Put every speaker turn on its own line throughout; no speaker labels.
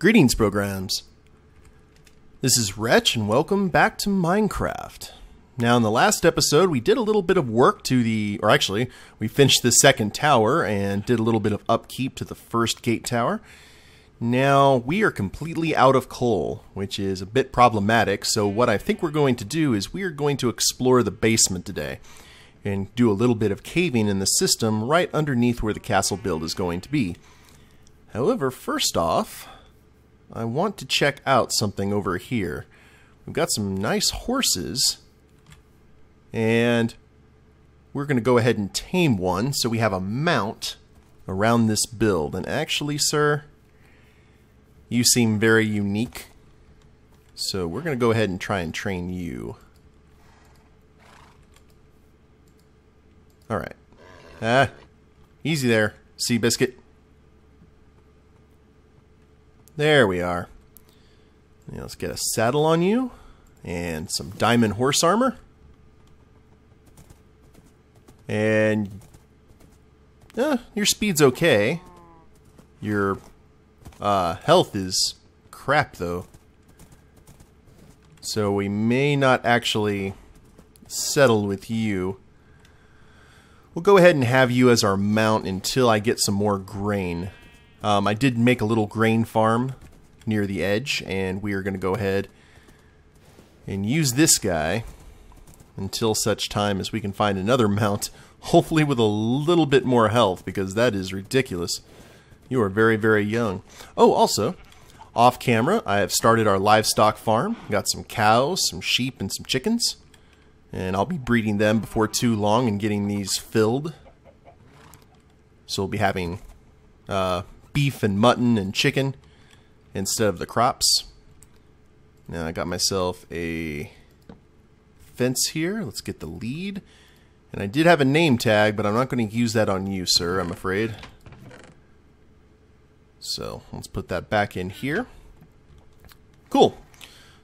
Greetings, programs. This is Wretch, and welcome back to Minecraft. Now, in the last episode, we did a little bit of work to we finished the second tower and did a little bit of upkeep to the first gate tower. Now, we are completely out of coal, which is a bit problematic, so what I think we're going to do is we are going to explore the basement today and do a little bit of caving in the system right underneath where the castle build is going to be. However, first off, I want to check out something over here. We've got some nice horses, and we're going to go ahead and tame one so we have a mount around this build. And actually, sir, you seem very unique, so we're going to go ahead and try and train you. Alright. Easy there, Seabiscuit. There we are. Now let's get a saddle on you and some diamond horse armor. And your speed's okay. Your health is crap though. So we may not actually settle with you. We'll go ahead and have you as our mount until I get some more grain. I did make a little grain farm near the edge, and we are going to go ahead and use this guy until such time as we can find another mount, hopefully with a little bit more health, because that is ridiculous. You are very, very young. Oh, also, off camera, I have started our livestock farm. Got some cows, some sheep, and some chickens, and I'll be breeding them before too long and getting these filled. So we'll be having beef and mutton and chicken instead of the crops. Now I got myself a fence here. Let's get the lead. And I did have a name tag, but I'm not going to use that on you, sir, I'm afraid. So let's put that back in here. Cool.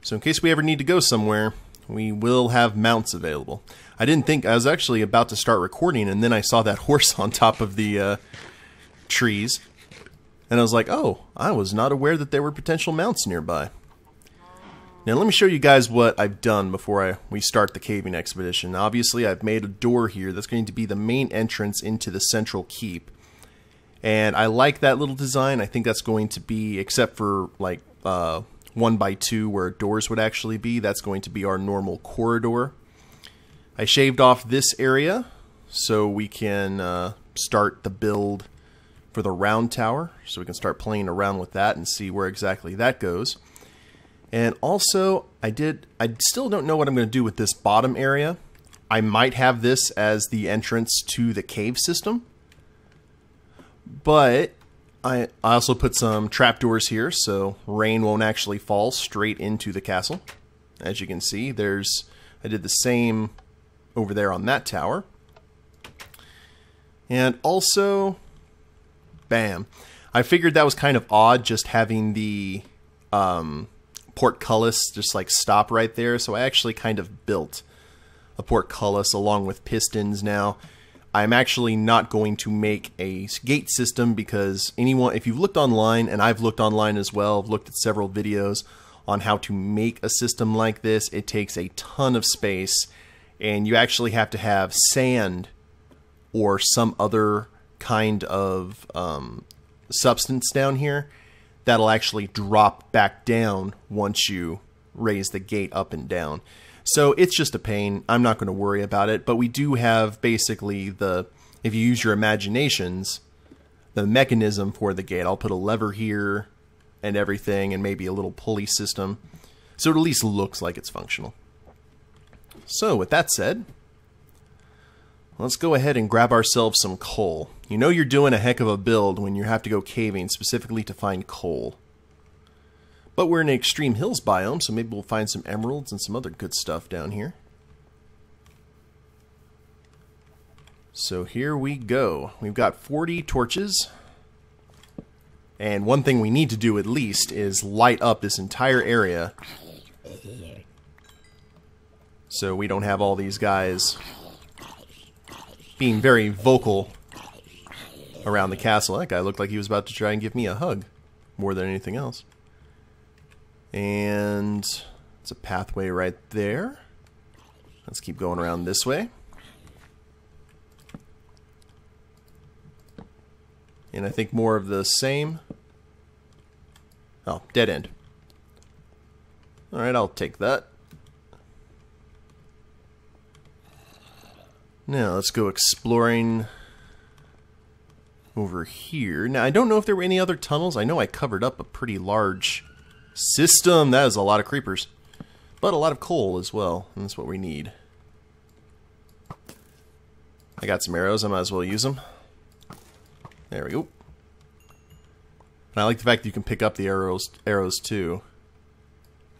So in case we ever need to go somewhere, we will have mounts available. I didn't think, I was actually about to start recording, and then I saw that horse on top of the trees. And I was like, oh, I was not aware that there were potential mounts nearby. Now let me show you guys what I've done before we start the caving expedition. Obviously, I've made a door here that's going to be the main entrance into the central keep. And I like that little design. I think that's going to be, except for like 1x2 where doors would actually be, that's going to be our normal corridor. I shaved off this area so we can start the build for the round tower, so we can start playing around with that and see where exactly that goes. And also, I still don't know what I'm going to do with this bottom area. I might have this as the entrance to the cave system, but I also put some trapdoors here so rain won't actually fall straight into the castle. As you can see, I did the same over there on that tower. And also, bam. I figured that was kind of odd just having the portcullis just like stop right there, so I actually kind of built a portcullis along with pistons. Now, I'm actually not going to make a gate system because if you've looked online, and I've looked online as well, I've looked at several videos on how to make a system like this. It takes a ton of space, and you actually have to have sand or some other kind of substance down here that'll actually drop back down once you raise the gate up and down. So it's just a pain. I'm not going to worry about it, but we do have basically if you use your imaginations, the mechanism for the gate. I'll put a lever here and everything, and maybe a little pulley system, so it at least looks like it's functional. So with that said, let's go ahead and grab ourselves some coal. You know you're doing a heck of a build when you have to go caving specifically to find coal. But we're in an extreme hills biome, so maybe we'll find some emeralds and some other good stuff down here. So here we go. We've got 40 torches. And one thing we need to do at least is light up this entire area, so we don't have all these guys being very vocal around the castle. That guy looked like he was about to try and give me a hug more than anything else. And it's a pathway right there. Let's keep going around this way. And I think more of the same. Oh, dead end. Alright, I'll take that. Now, let's go exploring over here. Now, I don't know if there were any other tunnels. I know I covered up a pretty large system. That is a lot of creepers. But a lot of coal as well, and that's what we need. I got some arrows. I might as well use them. There we go. And I like the fact that you can pick up the arrows too.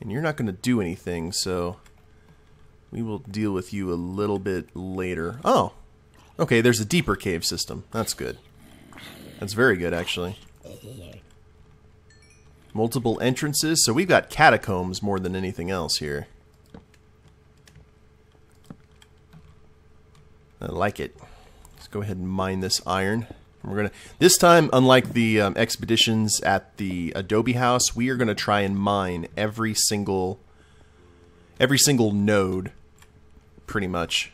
And you're not going to do anything, so we will deal with you a little bit later. Oh, okay, there's a deeper cave system. That's good. That's very good, actually. Multiple entrances, so we've got catacombs more than anything else here. I like it. Let's go ahead and mine this iron. We're gonna this time, unlike the expeditions at the Adobe house, we are gonna try and mine every single node, pretty much.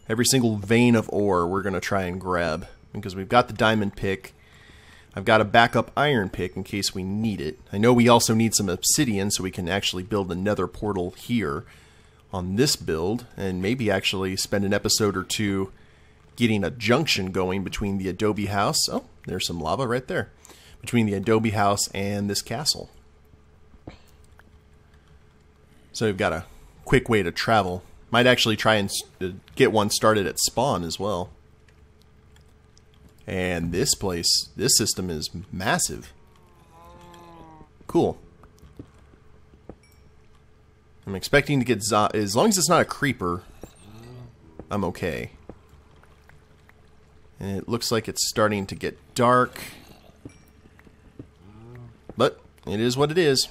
Every single vein of ore we're gonna try and grab because we've got the diamond pick. I've got a backup iron pick in case we need it. I know we also need some obsidian so we can actually build another portal here on this build, and maybe actually spend an episode or two getting a junction going between the Adobe house. Oh, there's some lava right there. Between the Adobe house and this castle. So we've got a quick way to travel. Might actually try and get one started at spawn as well. And this place, this system is massive. Cool. I'm expecting to get as long as it's not a creeper, I'm okay. And it looks like it's starting to get dark. But it is what it is.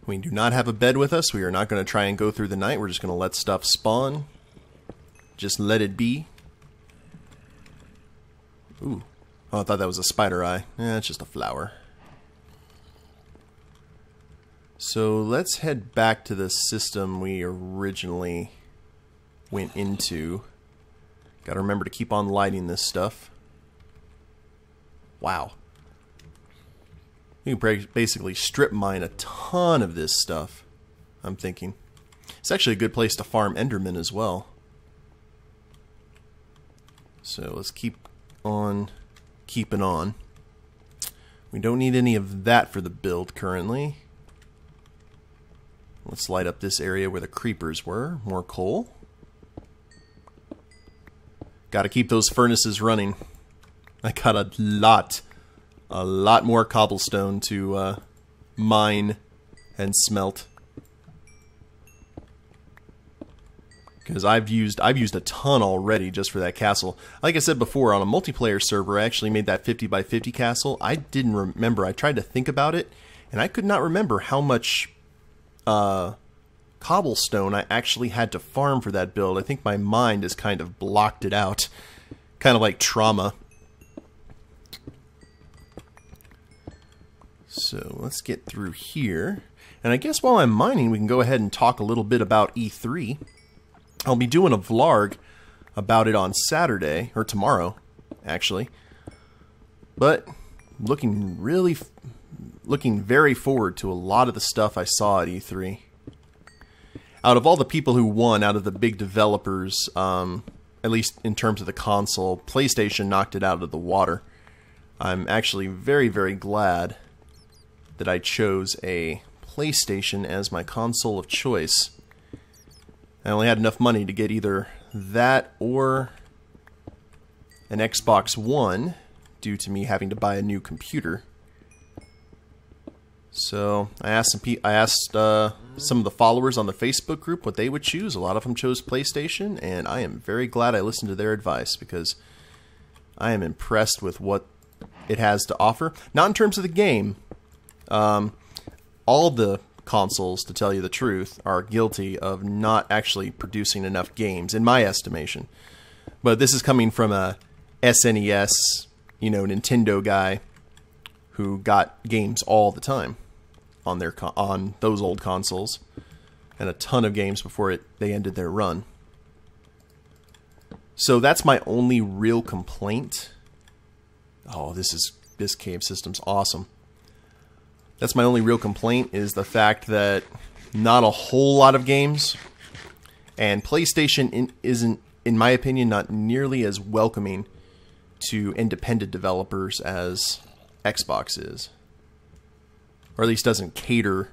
We do not have a bed with us. We are not going to try and go through the night. We're just going to let stuff spawn. Just let it be. Ooh. Oh, I thought that was a spider eye. It's just a flower. So let's head back to the system we originally went into. Gotta remember to keep on lighting this stuff. Wow. You can basically strip mine a ton of this stuff, I'm thinking. It's actually a good place to farm Endermen as well. So let's keep on keeping on. We don't need any of that for the build currently. Let's light up this area where the creepers were. More coal. Gotta keep those furnaces running. I got a lot more cobblestone to mine and smelt. Because I've used a ton already just for that castle. Like I said before, on a multiplayer server, I actually made that 50 by 50 castle. I didn't remember. I tried to think about it, and I could not remember how much cobblestone I actually had to farm for that build. I think my mind has kind of blocked it out. Kind of like trauma. So let's get through here. And I guess while I'm mining, we can go ahead and talk a little bit about E3. I'll be doing a vlog about it on Saturday, or tomorrow, actually. But looking very forward to a lot of the stuff I saw at E3. Out of all the people who won, out of the big developers, at least in terms of the console, PlayStation knocked it out of the water. I'm actually very, very glad that I chose a PlayStation as my console of choice. I only had enough money to get either that or an Xbox One due to me having to buy a new computer. So I asked some of the followers on the Facebook group what they would choose. A lot of them chose PlayStation, and I am very glad I listened to their advice because I am impressed with what it has to offer. Not in terms of the game. All the consoles, to tell you the truth, are guilty of not actually producing enough games, in my estimation. But this is coming from a SNES, Nintendo guy who got games all the time on their on those old consoles, and a ton of games before they ended their run. So that's my only real complaint. Oh, this cave system's awesome. That's my only real complaint, is the fact that not a whole lot of games, and PlayStation isn't, in my opinion, not nearly as welcoming to independent developers as Xbox is. Or at least doesn't cater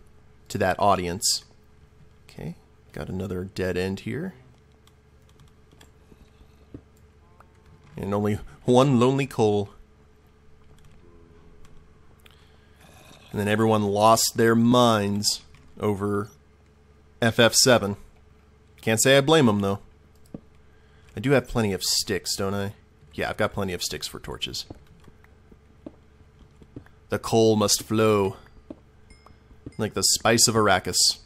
to that audience. Okay, got another dead end here. And only one lonely coal. And then everyone lost their minds over FF7. Can't say I blame them, though. I do have plenty of sticks, don't I? Yeah, I've got plenty of sticks for torches. The coal must flow like the spice of Arrakis.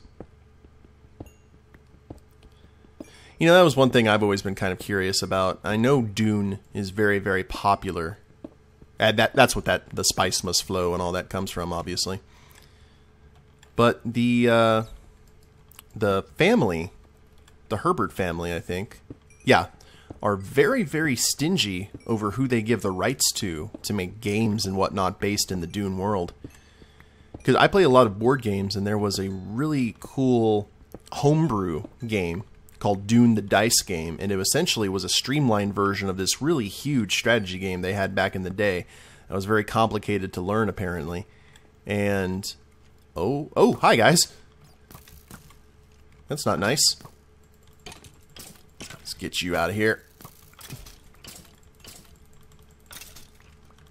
You know, that was one thing I've always been kind of curious about. I know Dune is very, very popular. That's what the spice must flow and all that comes from, obviously. But the family, the Herbert family, I think, yeah, are very, very stingy over who they give the rights to make games and whatnot based in the Dune world. Because I play a lot of board games, and there was a really cool homebrew game called Dune the Dice Game, and it essentially was a streamlined version of this really huge strategy game they had back in the day. It was very complicated to learn, apparently. And oh, hi guys. That's not nice. Let's get you out of here.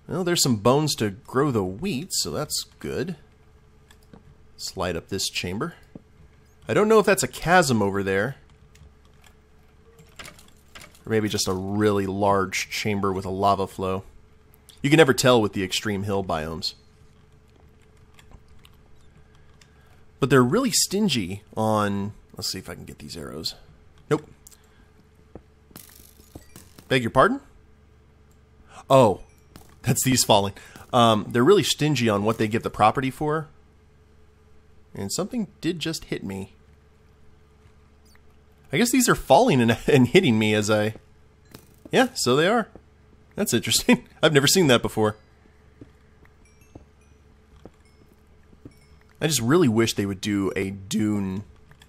Well, there's some bones to grow the wheat, so that's good. Let's light up this chamber. I don't know if that's a chasm over there, or maybe just a really large chamber with a lava flow. You can never tell with the extreme hill biomes. But they're really stingy on... Let's see if I can get these arrows. Nope. Beg your pardon? Oh, that's these falling. They're really stingy on what they give the property for. And something did just hit me. I guess these are falling and hitting me as I... Yeah, so they are. That's interesting. I've never seen that before. I just really wish they would do a Dune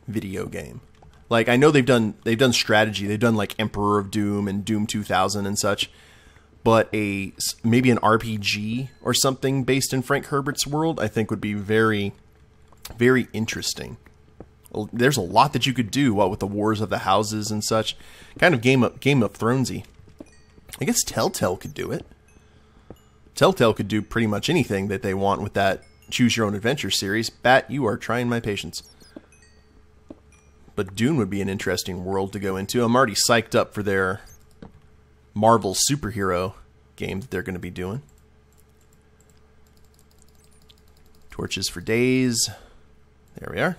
video game. Like, I know they've done strategy. They've done like Emperor of Doom and Doom 2000 and such. But maybe an RPG or something based in Frank Herbert's world, I think would be very, very interesting. There's a lot that you could do, what with the Wars of the Houses and such. Kind of Game of Thronesy. I guess Telltale could do it. Telltale could do pretty much anything that they want with that Choose Your Own Adventure series. Bat, you are trying my patience. But Dune would be an interesting world to go into. I'm already psyched up for their Marvel superhero game that they're going to be doing. Torches for days. There we are.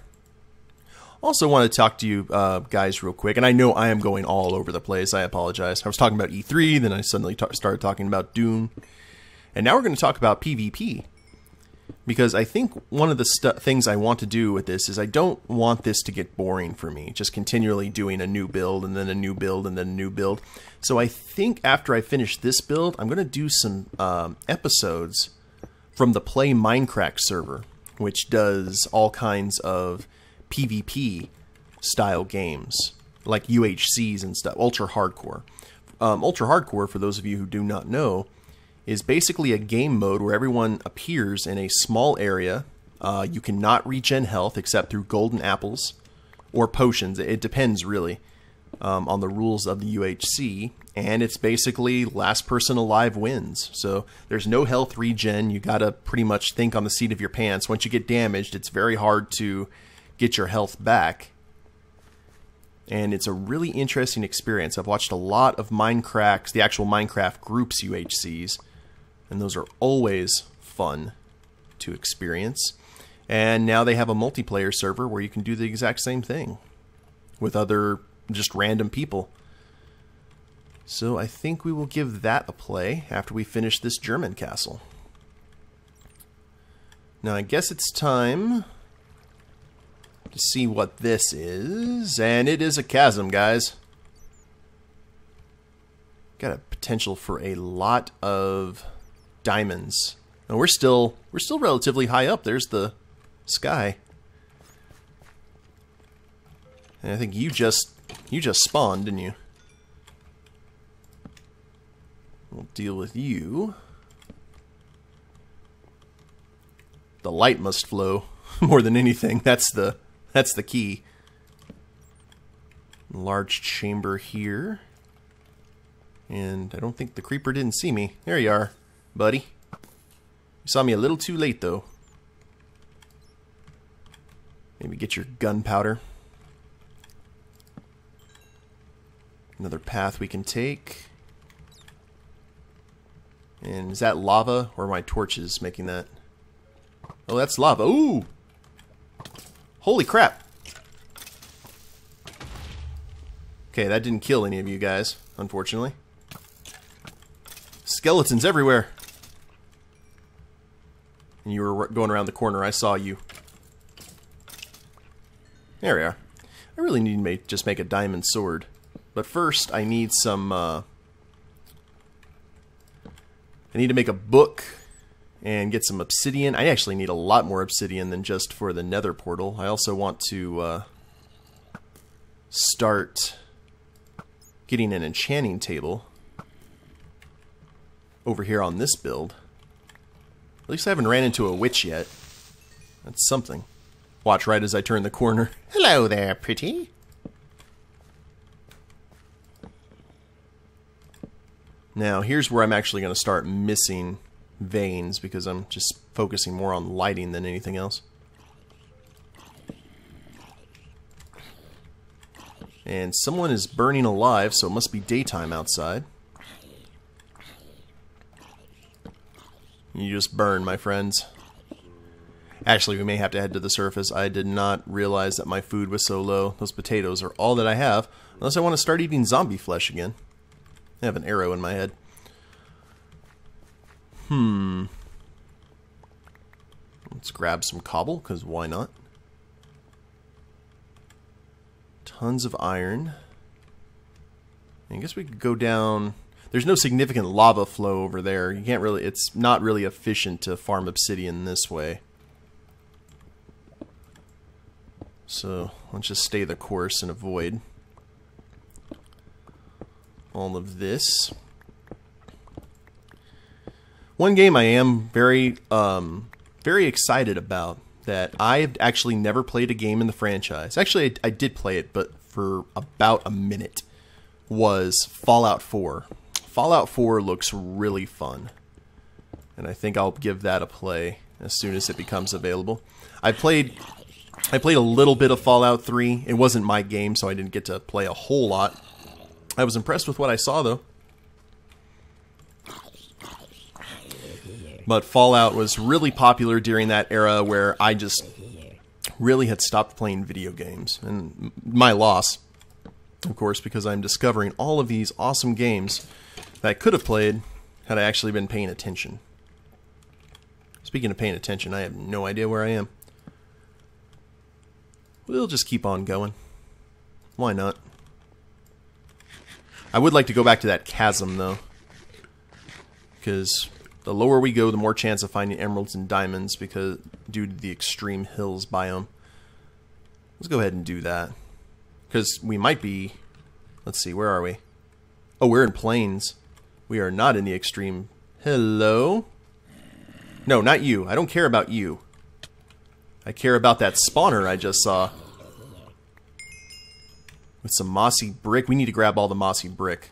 Also want to talk to you guys real quick, and I know I am going all over the place. I apologize. I was talking about E3, then I suddenly started talking about Dune, and now we're going to talk about PvP, because I think one of the things I want to do with this is I don't want this to get boring for me, just continually doing a new build, and then a new build, and then a new build. So I think after I finish this build, I'm going to do some episodes from the Play Minecraft server, which does all kinds of PvP style games like UHCs and stuff. Ultra Hardcore. Ultra Hardcore, for those of you who do not know, is basically a game mode where everyone appears in a small area. You cannot regen health except through golden apples or potions. It depends really on the rules of the UHC, and it's basically last person alive wins. So there's no health regen. You gotta pretty much think on the seat of your pants. Once you get damaged, it's very hard to get your health back. And it's a really interesting experience. I've watched a lot of Minecraft, the actual Minecraft groups UHCs, and those are always fun to experience. And now they have a multiplayer server where you can do the exact same thing with other just random people. So I think we will give that a play after we finish this German castle. Now I guess it's time to see what this is. And it is a chasm, guys. Got a potential for a lot of diamonds. And we're still relatively high up. There's the sky. And I think you just spawned, didn't you? We'll deal with you. The light must flow more than anything. That's the key. Large chamber here. And I don't think the creeper didn't see me. There you are, buddy. You saw me a little too late, though. Maybe get your gunpowder. Another path we can take. And is that lava, or are my torches making that? Oh, that's lava. Ooh! Holy crap! Okay, that didn't kill any of you guys, unfortunately. Skeletons everywhere! And you were going around the corner, I saw you. There we are. I really need to just make a diamond sword. But first, I need some, I need to make a book and get some obsidian. I actually need a lot more obsidian than just for the nether portal. I also want to start getting an enchanting table over here on this build. At least I haven't ran into a witch yet. That's something. Watch right as I turn the corner. Hello there, pretty. Now, here's where I'm actually going to start missing veins because I'm just focusing more on lighting than anything else. And someone is burning alive, so it must be daytime outside. You just burn, my friends. Actually, we may have to head to the surface. I did not realize that my food was so low. Those potatoes are all that I have, unless I want to start eating zombie flesh again. I have an arrow in my head. Let's grab some cobble, because why not? Tons of iron. I guess we could go down. There's no significant lava flow over there. You can't really, it's not really efficient to farm obsidian this way. So let's just stay the course and avoid all of this. One game I am very excited about that I've actually never played a game in the franchise. Actually, I did play it, but for about a minute, was Fallout 4. Fallout 4 looks really fun, and I think I'll give that a play as soon as it becomes available. I played a little bit of Fallout 3. It wasn't my game, so I didn't get to play a whole lot. I was impressed with what I saw, though. But Fallout was really popular during that era where I just really had stopped playing video games. And my loss, of course, because I'm discovering all of these awesome games that I could have played had I actually been paying attention. Speaking of paying attention, I have no idea where I am. We'll just keep on going. Why not? I would like to go back to that chasm, though. Because the lower we go, the more chance of finding emeralds and diamonds because due to the extreme hills biome. Let's go ahead and do that. Because we might be... Let's see, where are we? Oh, we're in plains. We are not in the extreme... Hello? No, not you. I don't care about you. I care about that spawner I just saw. With some mossy brick. We need to grab all the mossy brick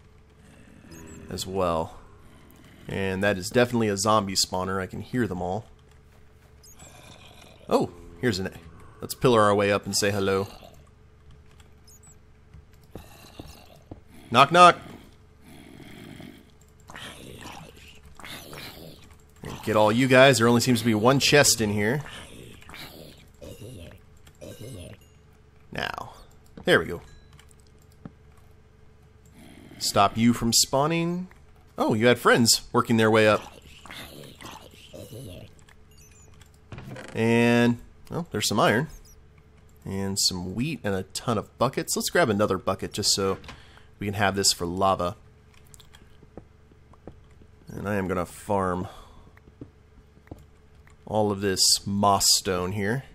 as well. And that is definitely a zombie spawner. I can hear them all. Oh, here's an... Let's pillar our way up and say hello. Knock, knock. Get all you guys. There only seems to be one chest in here. Now, there we go. Stop you from spawning. Oh, you had friends working their way up. And, well, there's some iron. And some wheat and a ton of buckets. Let's grab another bucket just so we can have this for lava. And I am going to farm all of this moss stone here,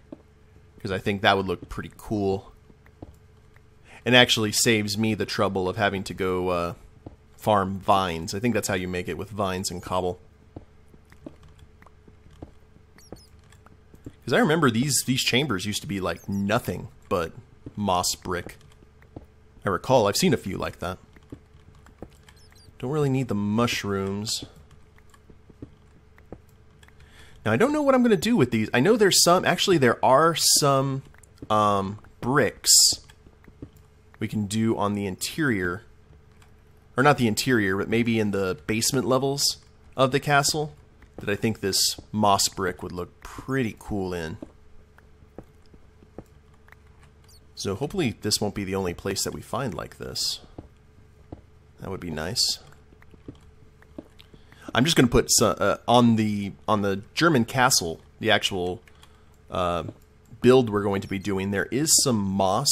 because I think that would look pretty cool. And actually saves me the trouble of having to go farm vines. I think that's how you make it, with vines and cobble. Because I remember these chambers used to be like nothing but moss brick. I recall, I've seen a few like that. Don't really need the mushrooms. Now, I don't know what I'm going to do with these. I know there's some... Actually, there are some bricks we can do on the interior. Or not the interior, but maybe in the basement levels of the castle, that I think this moss brick would look pretty cool in. So hopefully this won't be the only place that we find like this. That would be nice. I'm just going to put some, on the German castle, the actual build we're going to be doing, there is some moss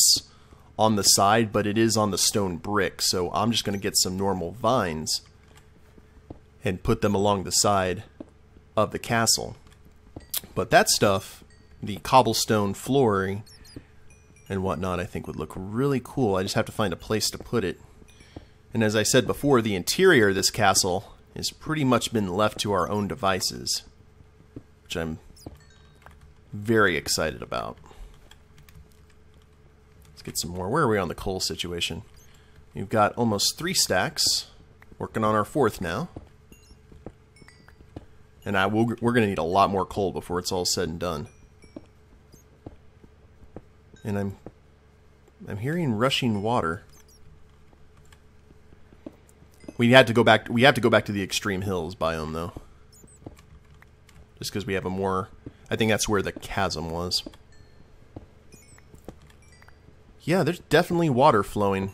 on the side, but it is on the stone brick, so I'm just going to get some normal vines and put them along the side of the castle. But that stuff, the cobblestone flooring and whatnot, I think would look really cool. I just have to find a place to put it. And as I said before, the interior of this castle has pretty much been left to our own devices, which I'm very excited about. Let's get some more. Where are we on the coal situation? We've got almost 3 stacks. Working on our 4th now. And we're going to need a lot more coal before it's all said and done. And I'm hearing rushing water. We have to go back to the extreme hills biome though. Just because we have a more... I think that's where the chasm was. Yeah, there's definitely water flowing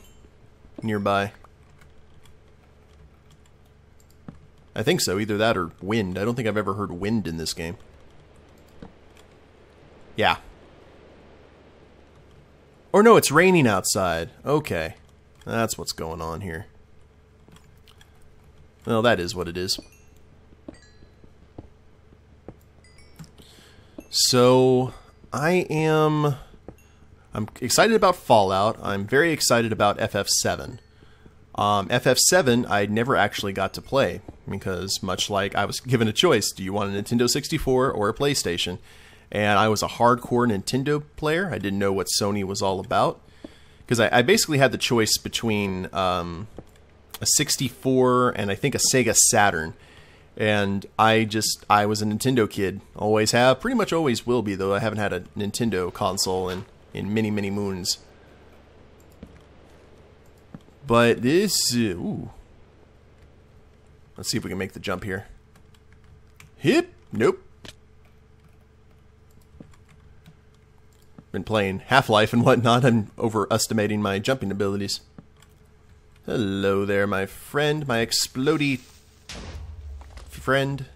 nearby. I think so, either that or wind. I don't think I've ever heard wind in this game. Yeah. Or no, it's raining outside. Okay. That's what's going on here. Well, that is what it is. So, I'm excited about Fallout. I'm very excited about FF7. FF7 I never actually got to play, because much like I was given a choice, do you want a Nintendo 64 or a PlayStation? And I was a hardcore Nintendo player. I didn't know what Sony was all about. Because I basically had the choice between a 64 and I think a Sega Saturn. And I was a Nintendo kid. Always have. Pretty much always will be, though I haven't had a Nintendo console in many, many moons. But this... ooh. Let's see if we can make the jump here. Hip! Nope. Been playing Half-Life and whatnot. I'm overestimating my jumping abilities. Hello there, my friend. My explodey friend.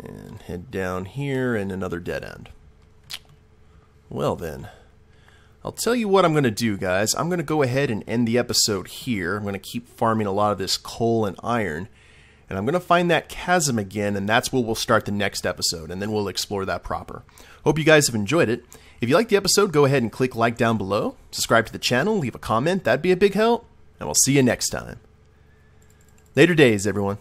And head down here and another dead end. Well then. I'll tell you what I'm going to do, guys. I'm going to go ahead and end the episode here. I'm going to keep farming a lot of this coal and iron. And I'm going to find that chasm again, and that's where we'll start the next episode, and then we'll explore that proper. Hope you guys have enjoyed it. If you liked the episode, go ahead and click like down below. Subscribe to the channel, leave a comment. That'd be a big help. And we'll see you next time. Later days, everyone.